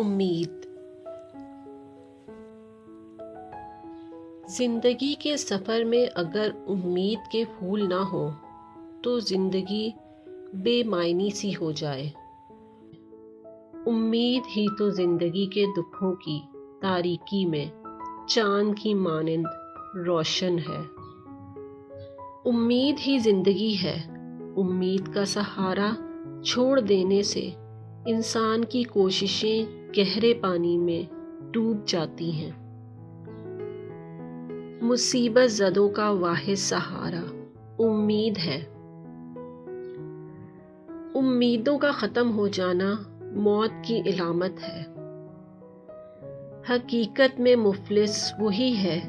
امید۔ زندگی کے سفر میں اگر امید کے پھول نہ ہوں تو زندگی بے معنی سی ہو جائے۔ امید ہی تو زندگی کے دکھوں کی تاریکی میں چاند کی مانند روشن ہے۔ امید ہی زندگی ہے۔ امید کا سہارا چھوڑ دینے سے انسان کی کوششیں گہرے پانی میں ڈوب جاتی ہیں۔ مصیبت زدوں کا واحد سہارا امید ہے۔ امیدوں کا ختم ہو جانا موت کی علامت ہے۔ حقیقت میں مفلس وہی ہے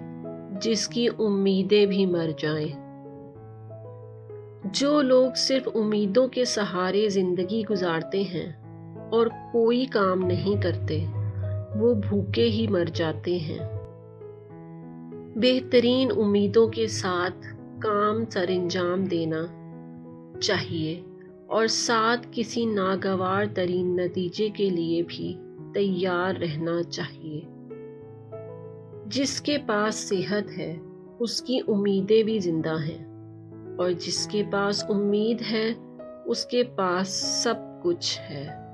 جس کی امیدیں بھی مر جائیں۔ جو لوگ صرف امیدوں کے سہارے زندگی گزارتے ہیں اور کوئی کام نہیں کرتے وہ بھوکے ہی مر جاتے ہیں۔ بہترین امیدوں کے ساتھ کام سر انجام دینا چاہیے اور ساتھ کسی ناگوار ترین نتیجے کے لیے بھی تیار رہنا چاہیے۔ جس کے پاس صحت ہے اس کی امیدیں بھی زندہ ہیں اور جس کے پاس امید ہے اس کے پاس سب کچھ ہے۔